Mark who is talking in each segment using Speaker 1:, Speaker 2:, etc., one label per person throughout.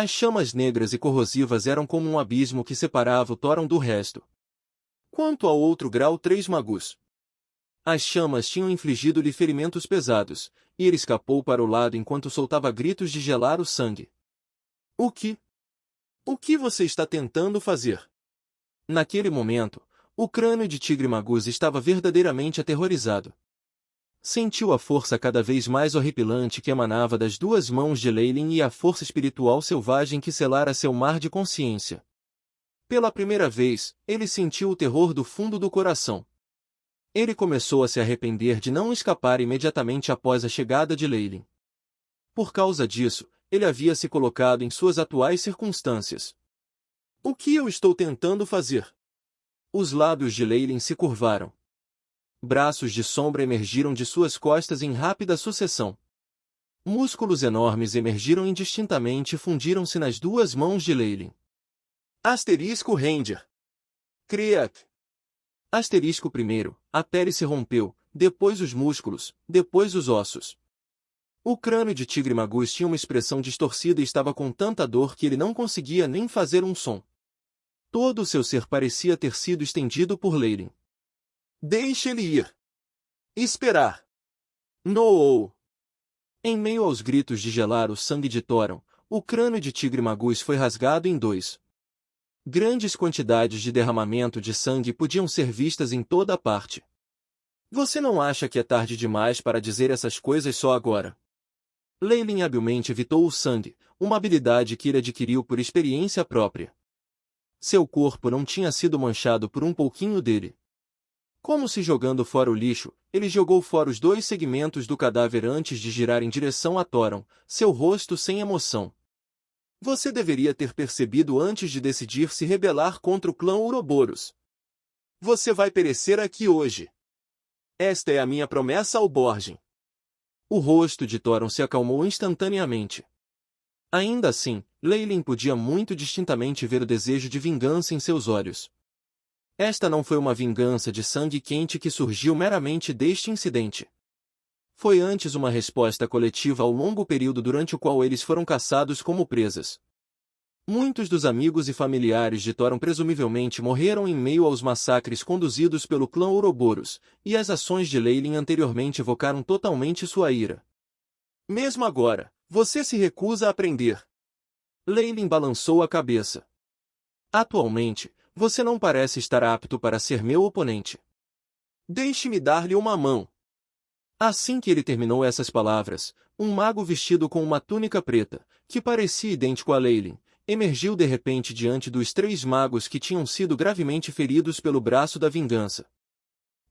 Speaker 1: As chamas negras e corrosivas eram como um abismo que separava o Thoron do resto. Quanto ao outro grau 3 Magus, as chamas tinham infligido-lhe ferimentos pesados, e ele escapou para o lado enquanto soltava gritos de gelar o sangue. O que? O que você está tentando fazer? Naquele momento, o crânio de Tigre Magus estava verdadeiramente aterrorizado. Sentiu a força cada vez mais horripilante que emanava das duas mãos de Leylin e a força espiritual selvagem que selara seu mar de consciência. Pela primeira vez, ele sentiu o terror do fundo do coração. Ele começou a se arrepender de não escapar imediatamente após a chegada de Leylin. Por causa disso, ele havia se colocado em suas atuais circunstâncias. O que eu estou tentando fazer? Os lábios de Leylin se curvaram. Braços de sombra emergiram de suas costas em rápida sucessão. Músculos enormes emergiram indistintamente e fundiram-se nas duas mãos de Leylin. Asterisco Ranger. Criat. Asterisco primeiro, a pele se rompeu, depois os músculos, depois os ossos. O crânio de Tigre Magus tinha uma expressão distorcida e estava com tanta dor que ele não conseguia nem fazer um som. Todo o seu ser parecia ter sido estendido por Leylin. Deixe ele ir. Esperar. No! Em meio aos gritos de gelar o sangue de Thoron, o crânio de Tigre Magus foi rasgado em dois. Grandes quantidades de derramamento de sangue podiam ser vistas em toda a parte. Você não acha que é tarde demais para dizer essas coisas só agora? Leylin habilmente evitou o sangue, uma habilidade que ele adquiriu por experiência própria. Seu corpo não tinha sido manchado por um pouquinho dele. Como se jogando fora o lixo, ele jogou fora os dois segmentos do cadáver antes de girar em direção a Thoron, seu rosto sem emoção. Você deveria ter percebido antes de decidir se rebelar contra o clã Ouroboros. Você vai perecer aqui hoje. Esta é a minha promessa ao Borgin. O rosto de Thoron se acalmou instantaneamente. Ainda assim, Leylin podia muito distintamente ver o desejo de vingança em seus olhos. Esta não foi uma vingança de sangue quente que surgiu meramente deste incidente. Foi antes uma resposta coletiva ao longo período durante o qual eles foram caçados como presas. Muitos dos amigos e familiares de Thoron presumivelmente morreram em meio aos massacres conduzidos pelo clã Ouroboros, e as ações de Leylin anteriormente evocaram totalmente sua ira. Mesmo agora, você se recusa a aprender. Leylin balançou a cabeça. Atualmente, você não parece estar apto para ser meu oponente. Deixe-me dar-lhe uma mão. Assim que ele terminou essas palavras, um mago vestido com uma túnica preta, que parecia idêntico a Leylin, emergiu de repente diante dos três magos que tinham sido gravemente feridos pelo braço da vingança.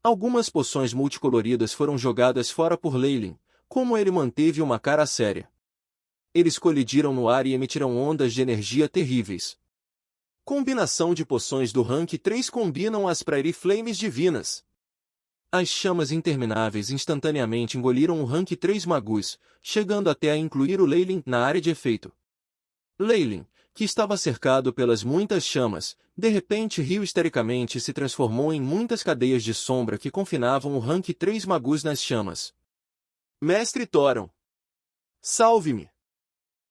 Speaker 1: Algumas poções multicoloridas foram jogadas fora por Leylin, como ele manteve uma cara séria. Eles colidiram no ar e emitiram ondas de energia terríveis. Combinação de poções do rank 3 combinam as Prairie Flames divinas. As chamas intermináveis instantaneamente engoliram o rank 3 Magus, chegando até a incluir o Leylin na área de efeito. Leylin, que estava cercado pelas muitas chamas, de repente riu histericamente e se transformou em muitas cadeias de sombra que confinavam o rank 3 Magus nas chamas. Mestre Thoron! Salve-me!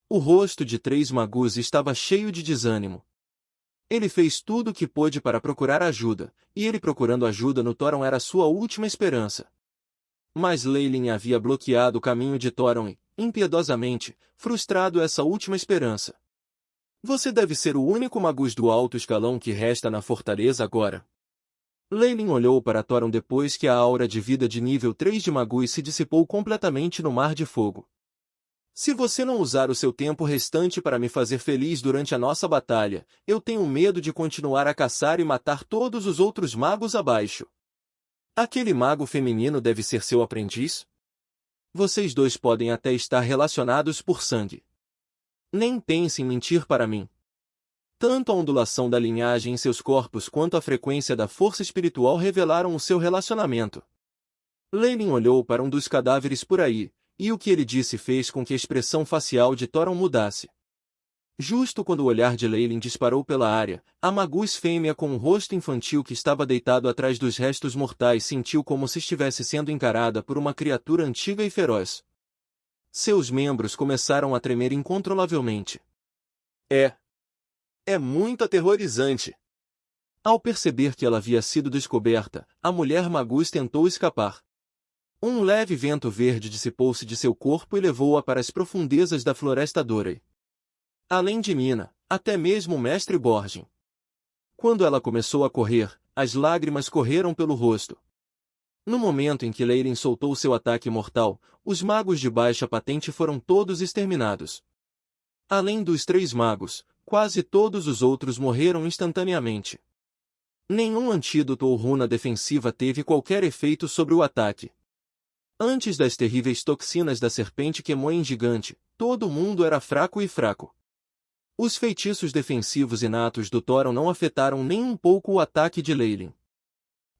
Speaker 1: O rosto de 3 Magus estava cheio de desânimo. Ele fez tudo o que pôde para procurar ajuda, e ele procurando ajuda no Thoron era sua última esperança. Mas Leylin havia bloqueado o caminho de Thoron e, impiedosamente, frustrado essa última esperança. Você deve ser o único Magus do alto escalão que resta na fortaleza agora. Leylin olhou para Thoron depois que a aura de vida de nível 3 de Magus se dissipou completamente no Mar de Fogo. Se você não usar o seu tempo restante para me fazer feliz durante a nossa batalha, eu tenho medo de continuar a caçar e matar todos os outros magos abaixo. Aquele mago feminino deve ser seu aprendiz? Vocês dois podem até estar relacionados por sangue. Nem pense em mentir para mim. Tanto a ondulação da linhagem em seus corpos quanto a frequência da força espiritual revelaram o seu relacionamento. Leylin olhou para um dos cadáveres por aí, e o que ele disse fez com que a expressão facial de Thoron mudasse. Justo quando o olhar de Leylin disparou pela área, a Magus fêmea com um rosto infantil que estava deitado atrás dos restos mortais sentiu como se estivesse sendo encarada por uma criatura antiga e feroz. Seus membros começaram a tremer incontrolavelmente. É. É muito aterrorizante. Ao perceber que ela havia sido descoberta, a mulher Magus tentou escapar. Um leve vento verde dissipou-se de seu corpo e levou-a para as profundezas da floresta Dorei. Além de Nina, até mesmo o mestre Borgin. Quando ela começou a correr, as lágrimas correram pelo rosto. No momento em que Leyline soltou seu ataque mortal, os magos de baixa patente foram todos exterminados. Além dos 3 magos, quase todos os outros morreram instantaneamente. Nenhum antídoto ou runa defensiva teve qualquer efeito sobre o ataque. Antes das terríveis toxinas da serpente Kemoen gigante, todo mundo era fraco e fraco. Os feitiços defensivos inatos do Thoron não afetaram nem um pouco o ataque de Leyline.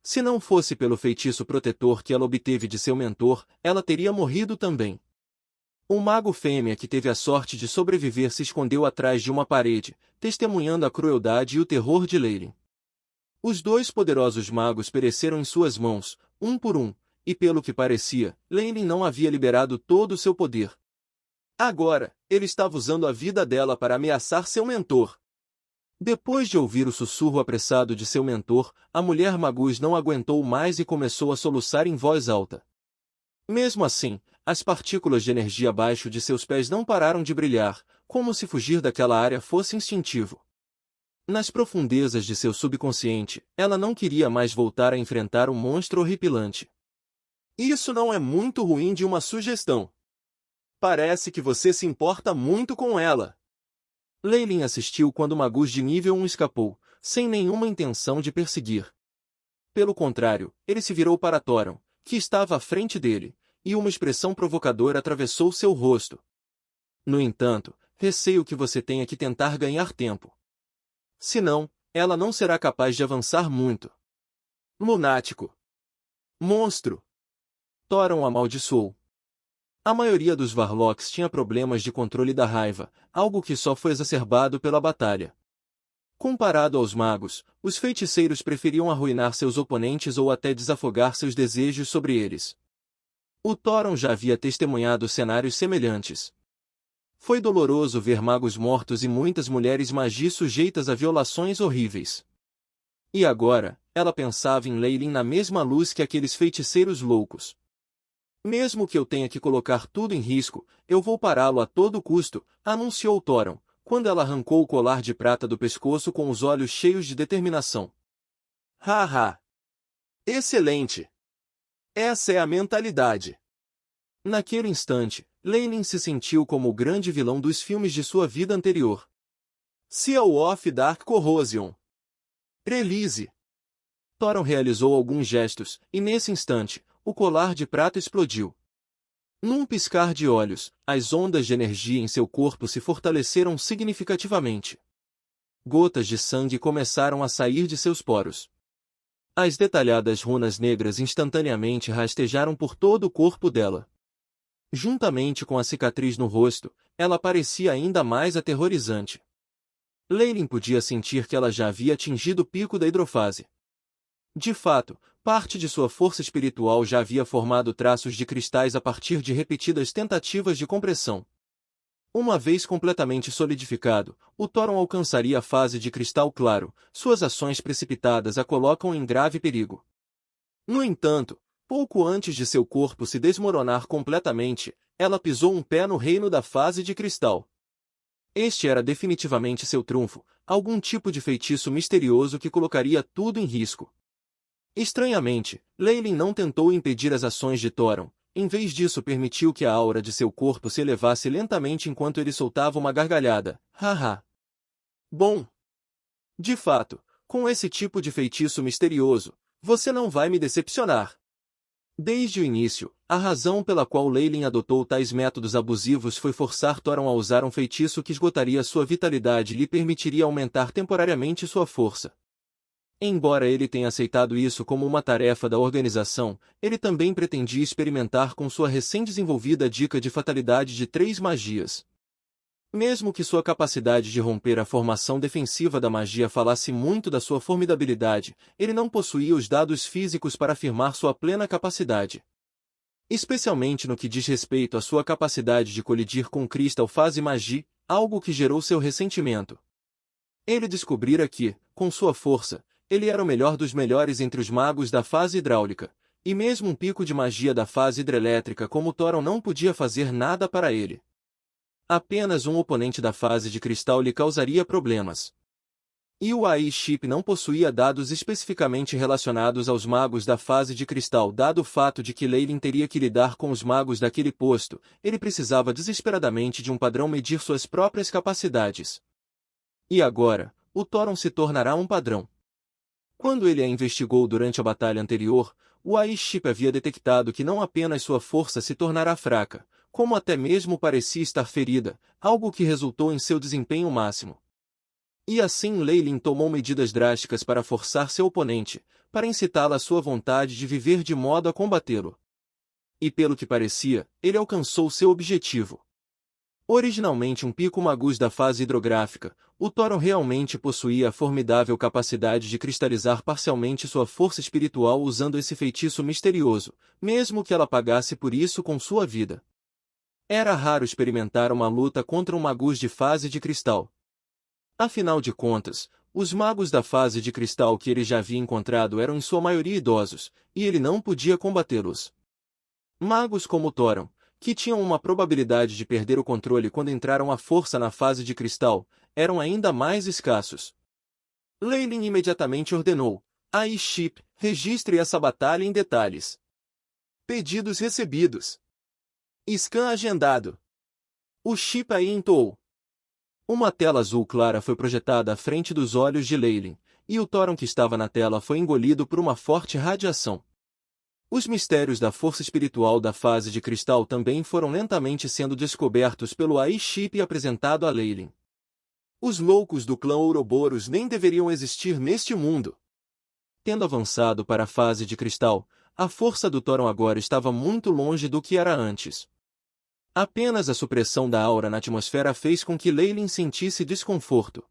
Speaker 1: Se não fosse pelo feitiço protetor que ela obteve de seu mentor, ela teria morrido também. O mago fêmea que teve a sorte de sobreviver se escondeu atrás de uma parede, testemunhando a crueldade e o terror de Leyline. Os 2 poderosos magos pereceram em suas mãos, um por um, e pelo que parecia, Leyline não havia liberado todo o seu poder. Agora, ele estava usando a vida dela para ameaçar seu mentor. Depois de ouvir o sussurro apressado de seu mentor, a mulher Magus não aguentou mais e começou a soluçar em voz alta. Mesmo assim, as partículas de energia abaixo de seus pés não pararam de brilhar, como se fugir daquela área fosse instintivo. Nas profundezas de seu subconsciente, ela não queria mais voltar a enfrentar um monstro horripilante. Isso não é muito ruim de uma sugestão. Parece que você se importa muito com ela. Leyline assistiu quando o Magus de nível 1 escapou, sem nenhuma intenção de perseguir. Pelo contrário, ele se virou para Thoron, que estava à frente dele, e uma expressão provocadora atravessou seu rosto. No entanto, receio que você tenha que tentar ganhar tempo. Senão, ela não será capaz de avançar muito. Lunático. Monstro. Thoron amaldiçoou. A maioria dos Varlocks tinha problemas de controle da raiva, algo que só foi exacerbado pela batalha. Comparado aos magos, os feiticeiros preferiam arruinar seus oponentes ou até desafogar seus desejos sobre eles. O Thoron já havia testemunhado cenários semelhantes. Foi doloroso ver magos mortos e muitas mulheres magis sujeitas a violações horríveis. E agora, ela pensava em Leyline na mesma luz que aqueles feiticeiros loucos. Mesmo que eu tenha que colocar tudo em risco, eu vou pará-lo a todo custo, anunciou Thoron, quando ela arrancou o colar de prata do pescoço com os olhos cheios de determinação. Haha! Excelente! Essa é a mentalidade. Naquele instante, Leyline se sentiu como o grande vilão dos filmes de sua vida anterior. Seal of Dark Corrosion. Release. Thoron realizou alguns gestos, e nesse instante, o colar de prata explodiu. Num piscar de olhos, as ondas de energia em seu corpo se fortaleceram significativamente. Gotas de sangue começaram a sair de seus poros. As detalhadas runas negras instantaneamente rastejaram por todo o corpo dela. Juntamente com a cicatriz no rosto, ela parecia ainda mais aterrorizante. Leyline podia sentir que ela já havia atingido o pico da hidrofase. De fato, parte de sua força espiritual já havia formado traços de cristais a partir de repetidas tentativas de compressão. Uma vez completamente solidificado, o Thoron alcançaria a fase de cristal claro, suas ações precipitadas a colocam em grave perigo. No entanto, pouco antes de seu corpo se desmoronar completamente, ela pisou um pé no reino da fase de cristal. Este era definitivamente seu trunfo, algum tipo de feitiço misterioso que colocaria tudo em risco. Estranhamente, Leyline não tentou impedir as ações de Thoron, em vez disso permitiu que a aura de seu corpo se elevasse lentamente enquanto ele soltava uma gargalhada. Haha. Bom. De fato, com esse tipo de feitiço misterioso, você não vai me decepcionar. Desde o início, a razão pela qual Leyline adotou tais métodos abusivos foi forçar Thoron a usar um feitiço que esgotaria sua vitalidade e lhe permitiria aumentar temporariamente sua força. Embora ele tenha aceitado isso como uma tarefa da organização, ele também pretendia experimentar com sua recém-desenvolvida dica de fatalidade de 3 magias. Mesmo que sua capacidade de romper a formação defensiva da magia falasse muito da sua formidabilidade, ele não possuía os dados físicos para afirmar sua plena capacidade. Especialmente no que diz respeito à sua capacidade de colidir com Crystal Phase Magie, algo que gerou seu ressentimento. Ele descobrira que, com sua força, ele era o melhor dos melhores entre os magos da fase hidráulica, e mesmo um pico de magia da fase hidrelétrica como Thoron não podia fazer nada para ele. Apenas um oponente da fase de cristal lhe causaria problemas. E o AI Chip não possuía dados especificamente relacionados aos magos da fase de cristal. Dado o fato de que Leyline teria que lidar com os magos daquele posto, ele precisava desesperadamente de um padrão medir suas próprias capacidades. E agora, o Thoron se tornará um padrão. Quando ele a investigou durante a batalha anterior, o AI Chip havia detectado que não apenas sua força se tornará fraca, como até mesmo parecia estar ferida, algo que resultou em seu desempenho máximo. E assim Leyline tomou medidas drásticas para forçar seu oponente, para incitá-lo à sua vontade de viver de modo a combatê-lo. E pelo que parecia, ele alcançou seu objetivo. Originalmente um pico magus da fase hidrográfica, o Thoron realmente possuía a formidável capacidade de cristalizar parcialmente sua força espiritual usando esse feitiço misterioso, mesmo que ela pagasse por isso com sua vida. Era raro experimentar uma luta contra um magus de fase de cristal. Afinal de contas, os magos da fase de cristal que ele já havia encontrado eram em sua maioria idosos, e ele não podia combatê-los. Magos como Thoron, que tinham uma probabilidade de perder o controle quando entraram à força na fase de cristal, eram ainda mais escassos. Leyline imediatamente ordenou: AI Chip, registre essa batalha em detalhes. Pedidos recebidos. Scan agendado. O Chip AI entoou. Uma tela azul clara foi projetada à frente dos olhos de Leyline, e o Thoron que estava na tela foi engolido por uma forte radiação. Os mistérios da força espiritual da fase de cristal também foram lentamente sendo descobertos pelo AI Chip e apresentado a Leyline. Os loucos do clã Ouroboros nem deveriam existir neste mundo. Tendo avançado para a fase de cristal, a força do Thoron agora estava muito longe do que era antes. Apenas a supressão da aura na atmosfera fez com que Leyline sentisse desconforto.